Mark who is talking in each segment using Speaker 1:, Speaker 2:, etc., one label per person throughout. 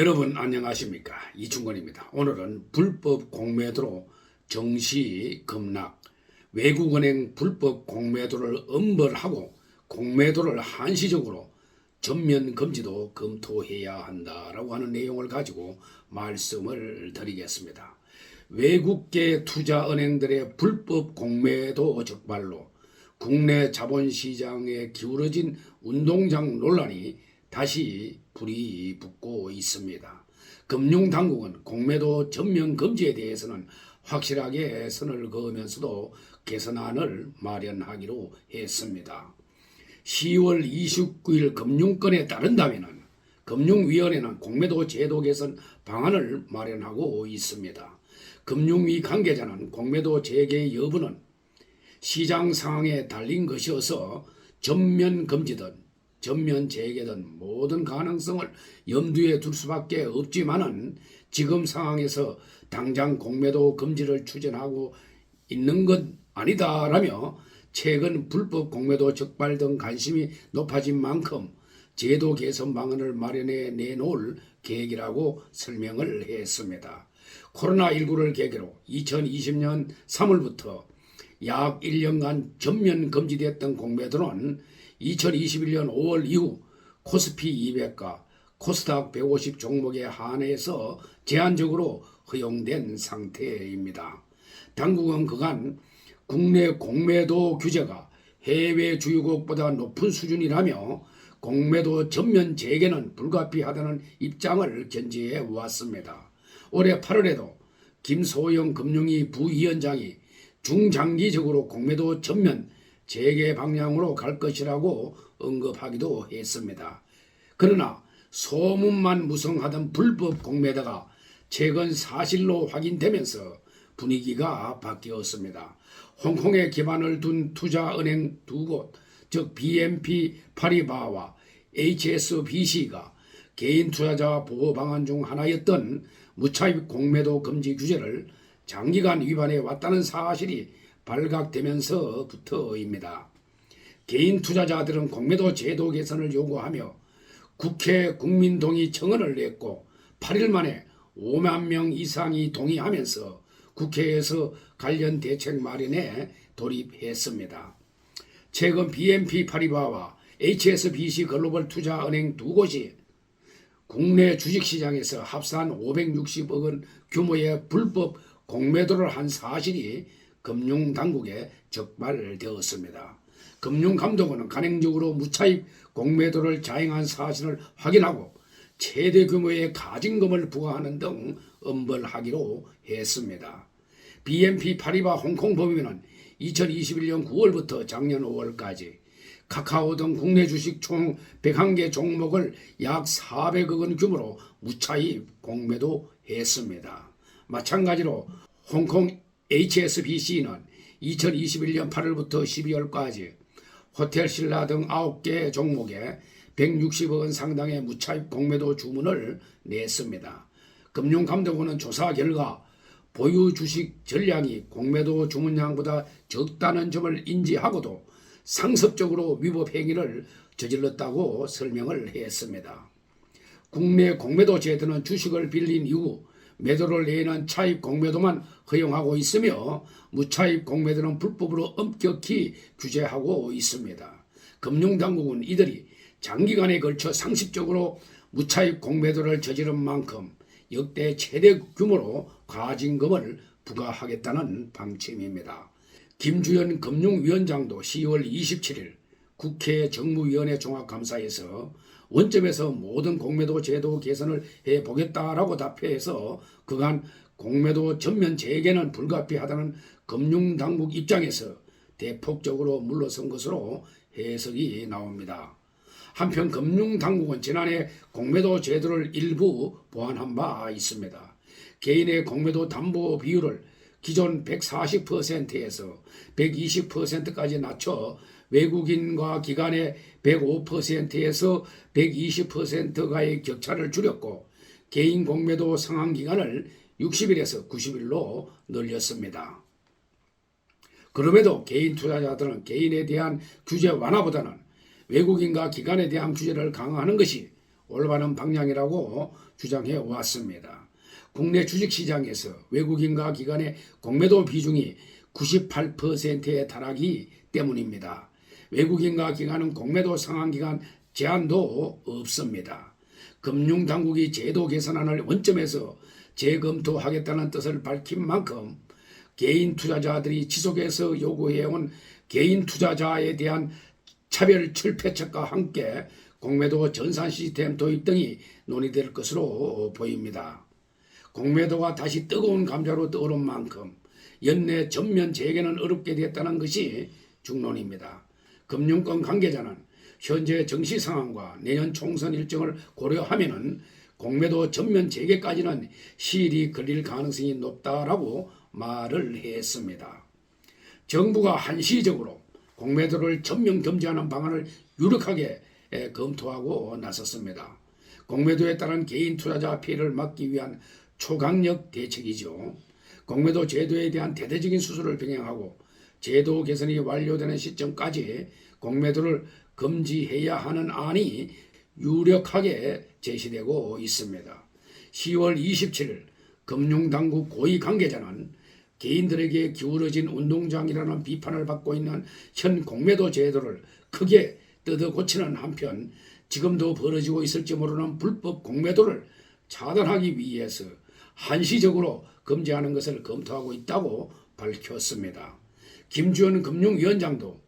Speaker 1: 여러분 안녕하십니까? 이충건입니다. 오늘은 불법 공매도로 정시 급락, 외국은행 불법 공매도를 엄벌하고 공매도를 한시적으로 전면 금지도 검토해야 한다라고 하는 내용을 가지고 말씀을 드리겠습니다. 외국계 투자은행들의 불법 공매도 적발로 국내 자본시장에 기울어진 운동장 논란이 다시 불이 붙고 있습니다. 금융당국은 공매도 전면 금지에 대해서는 확실하게 선을 그으면서도 개선안을 마련하기로 했습니다. 10월 29일 금융권에 따른다면 금융위원회는 공매도 제도 개선 방안을 마련하고 있습니다. 금융위 관계자는 공매도 재개 여부는 시장 상황에 달린 것이어서 전면 금지든 전면 재개든 모든 가능성을 염두에 둘 수밖에 없지만은 지금 상황에서 당장 공매도 금지를 추진하고 있는 건 아니다라며 최근 불법 공매도 적발 등 관심이 높아진 만큼 제도 개선 방안을 마련해 내놓을 계획이라고 설명을 했습니다. 코로나19를 계기로 2020년 3월부터 약 1년간 전면 금지됐던 공매도는 2021년 5월 이후 코스피 200가 코스닥 150 종목에 한해서 제한적으로 허용된 상태입니다. 당국은 그간 국내 공매도 규제가 해외 주요국보다 높은 수준이라며 공매도 전면 재개는 불가피하다는 입장을 견지해 왔습니다. 올해 8월에도 김소영 금융위 부위원장이 중장기적으로 공매도 전면 재개 방향으로 갈 것이라고 언급하기도 했습니다. 그러나 소문만 무성하던 불법 공매도가 최근 사실로 확인되면서 분위기가 바뀌었습니다. 홍콩에 기반을 둔 투자은행 두 곳, 즉 BNP 파리바와 HSBC가 개인 투자자 보호 방안 중 하나였던 무차입 공매도 금지 규제를 장기간 위반해 왔다는 사실이 발각되면서부터입니다. 개인 투자자들은 공매도 제도 개선을 요구하며 국회 국민동의 청원을 냈고 8일 만에 5만 명 이상이 동의하면서 국회에서 관련 대책 마련에 돌입했습니다. 최근 BNP 파리바와 HSBC 글로벌 투자은행 두 곳이 국내 주식시장에서 합산 560억 원 규모의 불법 공매도를 한 사실이 금융당국에 적발되었습니다. 금융감독원은 간행적으로 무차입 공매도를 자행한 사실을 확인하고 최대 규모의 가징금을 부과하는 등 엄벌하기로 했습니다. BNP 파리바 홍콩 법인은 2021년 9월부터 작년 5월까지 카카오 등 국내 주식 총 101개 종목을 약 400억 원 규모로 무차입 공매도 했습니다. 마찬가지로 홍콩 HSBC는 2021년 8월부터 12월까지 호텔 신라 등 9개 종목에 160억 원 상당의 무차입 공매도 주문을 냈습니다. 금융감독원은 조사 결과 보유 주식 전량이 공매도 주문량보다 적다는 점을 인지하고도 상습적으로 위법 행위를 저질렀다고 설명을 했습니다. 국내 공매도 제도는 주식을 빌린 이후 매도를 내는 차입 공매도만 허용하고 있으며 무차입 공매도는 불법으로 엄격히 규제하고 있습니다. 금융당국은 이들이 장기간에 걸쳐 상습적으로 무차입 공매도를 저지른 만큼 역대 최대 규모로 과징금을 부과하겠다는 방침입니다. 김주연 금융위원장도 10월 27일 국회 정무위원회 종합감사에서 원점에서 모든 공매도 제도 개선을 해보겠다라고 답해서 그간 공매도 전면 재개는 불가피하다는 금융당국 입장에서 대폭적으로 물러선 것으로 해석이 나옵니다. 한편 금융당국은 지난해 공매도 제도를 일부 보완한 바 있습니다. 개인의 공매도 담보 비율을 기존 140%에서 120%까지 낮춰 외국인과 기관의 105%에서 120%가의 격차를 줄였고 개인 공매도 상환 기간을 60일에서 90일로 늘렸습니다. 그럼에도 개인 투자자들은 개인에 대한 규제 완화보다는 외국인과 기관에 대한 규제를 강화하는 것이 올바른 방향이라고 주장해 왔습니다. 국내 주식시장에서 외국인과 기관의 공매도 비중이 98%에 달하기 때문입니다. 외국인과 기관은 공매도 상한기간 제한도 없습니다. 금융당국이 제도 개선안을 원점에서 재검토하겠다는 뜻을 밝힌 만큼 개인 투자자들이 지속해서 요구해온 개인 투자자에 대한 차별 철폐책과 함께 공매도 전산 시스템 도입 등이 논의될 것으로 보입니다. 공매도가 다시 뜨거운 감자로 떠오른 만큼 연내 전면 재개는 어렵게 됐다는 것이 중론입니다. 금융권 관계자는 현재 정시 상황과 내년 총선 일정을 고려하면은 공매도 전면 재개까지는 시일이 걸릴 가능성이 높다라고 말을 했습니다. 정부가 한시적으로 공매도를 전면 금지하는 방안을 유력하게 검토하고 나섰습니다. 공매도에 따른 개인 투자자 피해를 막기 위한 초강력 대책이죠. 공매도 제도에 대한 대대적인 수술을 병행하고 제도 개선이 완료되는 시점까지 공매도를 금지해야 하는 안이 유력하게 제시되고 있습니다. 10월 27일 금융당국 고위 관계자는 개인들에게 기울어진 운동장이라는 비판을 받고 있는 현 공매도 제도를 크게 뜯어 고치는 한편 지금도 벌어지고 있을지 모르는 불법 공매도를 차단하기 위해서 한시적으로 금지하는 것을 검토하고 있다고 밝혔습니다. 김주현 금융위원장도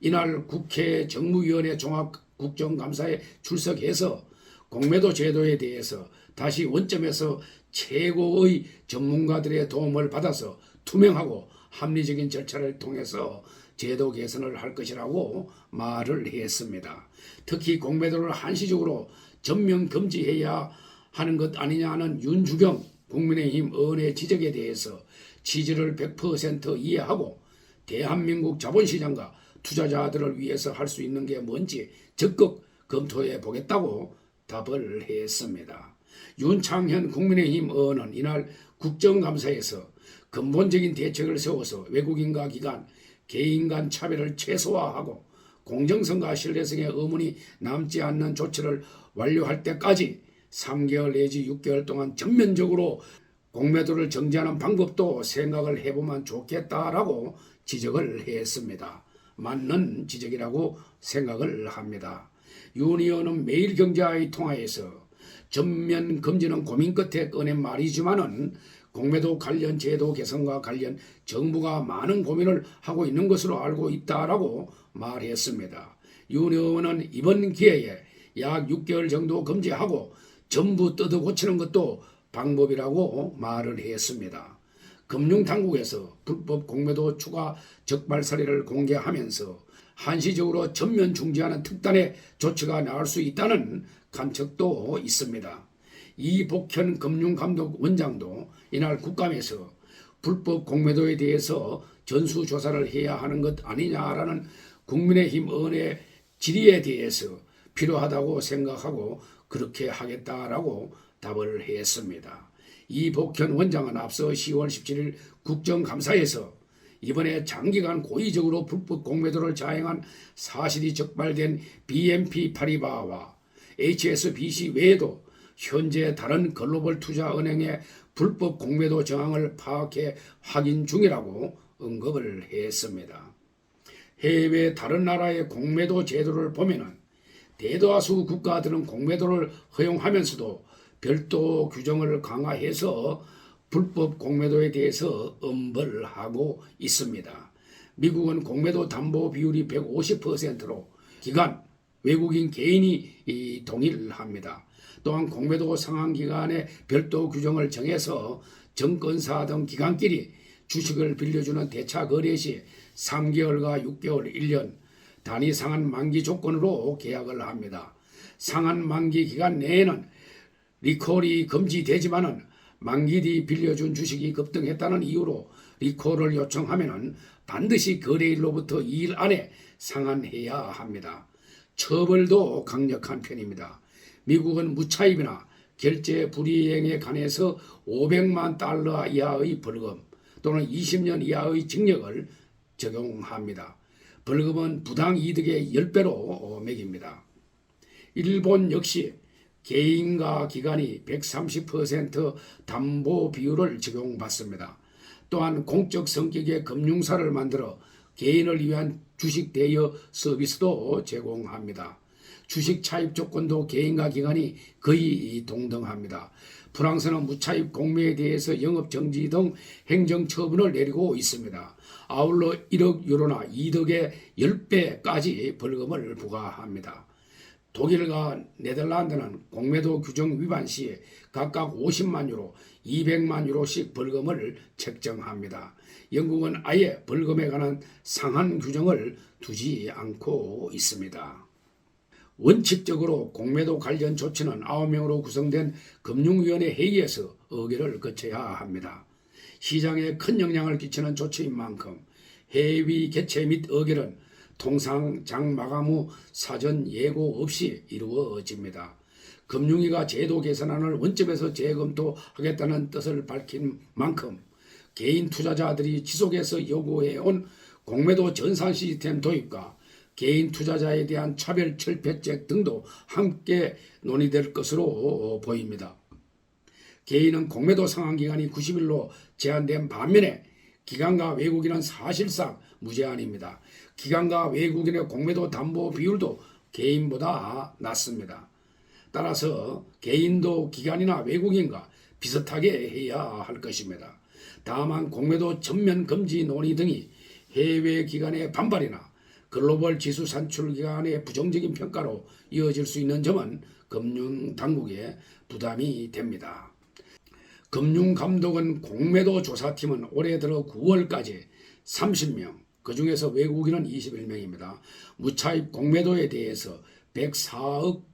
Speaker 1: 이날 국회 정무위원회 종합국정감사에 출석해서 공매도 제도에 대해서 다시 원점에서 최고의 전문가들의 도움을 받아서 투명하고 합리적인 절차를 통해서 제도 개선을 할 것이라고 말을 했습니다. 특히 공매도를 한시적으로 전면 금지해야 하는 것 아니냐는 윤주경 국민의힘 의원의 지적에 대해서 취지를 100% 이해하고 대한민국 자본시장과 투자자들을 위해서 할 수 있는 게 뭔지 적극 검토해 보겠다고 답을 했습니다. 윤창현 국민의힘 의원은 이날 국정감사에서 근본적인 대책을 세워서 외국인과 기관, 개인 간 차별을 최소화하고 공정성과 신뢰성의 의문이 남지 않는 조치를 완료할 때까지 3개월 내지 6개월 동안 전면적으로 공매도를 정지하는 방법도 생각을 해보면 좋겠다라고 지적을 했습니다. 맞는 지적이라고 생각을 합니다. 윤 의원은 매일경제와의 통화에서 전면 금지는 고민 끝에 꺼낸 말이지만은 공매도 관련 제도 개선과 관련 정부가 많은 고민을 하고 있는 것으로 알고 있다라고 말했습니다. 윤 의원은 이번 기회에 약 6개월 정도 금지하고 전부 뜯어 고치는 것도 방법이라고 말을 했습니다. 금융당국에서 불법 공매도 추가 적발 사례를 공개하면서 한시적으로 전면 중지하는 특단의 조치가 나올 수 있다는 관측도 있습니다. 이복현 금융감독원장도 이날 국감에서 불법 공매도에 대해서 전수조사를 해야 하는 것 아니냐라는 국민의힘 의원의 질의에 대해서 필요하다고 생각하고 그렇게 하겠다라고 답을 했습니다. 이복현 원장은 앞서 10월 17일 국정감사에서 이번에 장기간 고의적으로 불법 공매도를 자행한 사실이 적발된 BNP 파리바와 HSBC 외에도 현재 다른 글로벌 투자은행의 불법 공매도 정황을 파악해 확인 중이라고 언급을 했습니다. 해외 다른 나라의 공매도 제도를 보면은 대다수 국가들은 공매도를 허용하면서도 별도 규정을 강화해서 불법 공매도에 대해서 엄벌하고 있습니다. 미국은 공매도 담보 비율이 150%로 기관, 외국인 개인이 동일합니다. 또한 공매도 상한 기간에 별도 규정을 정해서 증권사 등 기관끼리 주식을 빌려주는 대차 거래 시 3개월과 6개월, 1년 단위 상한 만기 조건으로 계약을 합니다. 상한 만기 기간 내에는 리콜이 금지되지만은 만기 뒤 빌려준 주식이 급등했다는 이유로 리콜을 요청하면은 반드시 거래일로부터 2일 안에 상환해야 합니다. 처벌도 강력한 편입니다. 미국은 무차입이나 결제 불이행에 관해서 500만 달러 이하의 벌금 또는 20년 이하의 징역을 적용합니다. 벌금은 부당 이득의 10배로 매깁니다. 일본 역시 개인과 기관이 130% 담보 비율을 적용받습니다. 또한 공적 성격의 금융사를 만들어 개인을 위한 주식 대여 서비스도 제공합니다. 주식 차입 조건도 개인과 기관이 거의 동등합니다. 프랑스는 무차입 공매에 대해서 영업정지 등 행정처분을 내리고 있습니다. 아울러 1억 유로나 이득의 10배까지 벌금을 부과합니다. 독일과 네덜란드는 공매도 규정 위반 시에 각각 50만 유로, 200만 유로씩 벌금을 책정합니다. 영국은 아예 벌금에 관한 상한 규정을 두지 않고 있습니다. 원칙적으로 공매도 관련 조치는 9명으로 구성된 금융위원회 회의에서 의결을 거쳐야 합니다. 시장에 큰 영향을 끼치는 조치인 만큼 회의 개최 및 의결은 통상 장 마감 후 사전 예고 없이 이루어집니다. 금융위가 제도 개선안을 원점에서 재검토하겠다는 뜻을 밝힌 만큼 개인 투자자들이 지속해서 요구해온 공매도 전산 시스템 도입과 개인 투자자에 대한 차별 철폐책 등도 함께 논의될 것으로 보입니다. 개인은 공매도 상환 기간이 90일로 제한된 반면에 기관과 외국인은 사실상 무제한입니다. 기관과 외국인의 공매도 담보 비율도 개인보다 낮습니다. 따라서 개인도 기관이나 외국인과 비슷하게 해야 할 것입니다. 다만 공매도 전면 금지 논의 등이 해외 기관의 반발이나 글로벌 지수 산출 기관의 부정적인 평가로 이어질 수 있는 점은 금융당국에 부담이 됩니다. 금융감독원 공매도 조사팀은 올해 들어 9월까지 30명, 그중에서 외국인은 21명입니다. 무차입 공매도에 대해서 104억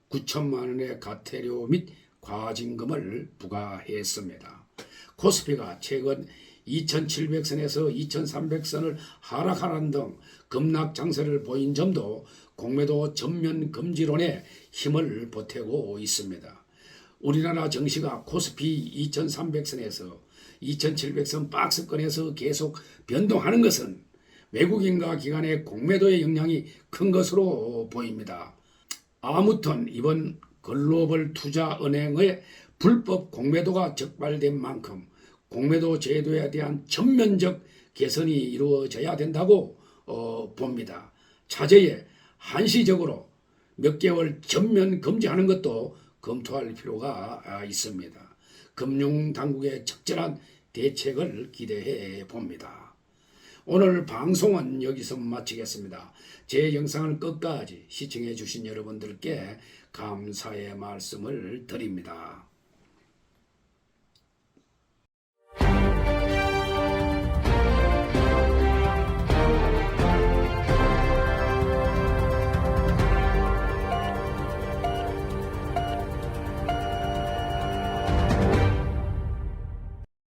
Speaker 1: 9천만 원의 과태료 및 과징금을 부과했습니다. 코스피가 최근 2700선에서 2300선을 하락하는 등 급락 장세를 보인 점도 공매도 전면 금지론에 힘을 보태고 있습니다. 우리나라 증시가 코스피 2300선에서 2700선 박스권에서 계속 변동하는 것은 외국인과 기관의 공매도의 영향이 큰 것으로 보입니다. 아무튼 이번 글로벌 투자은행의 불법 공매도가 적발된 만큼 공매도 제도에 대한 전면적 개선이 이루어져야 된다고 봅니다. 차제에 한시적으로 몇 개월 전면 금지하는 것도 검토할 필요가 있습니다. 금융당국의 적절한 대책을 기대해 봅니다. 오늘 방송은 여기서 마치겠습니다. 제 영상을 끝까지 시청해 주신 여러분들께 감사의 말씀을 드립니다.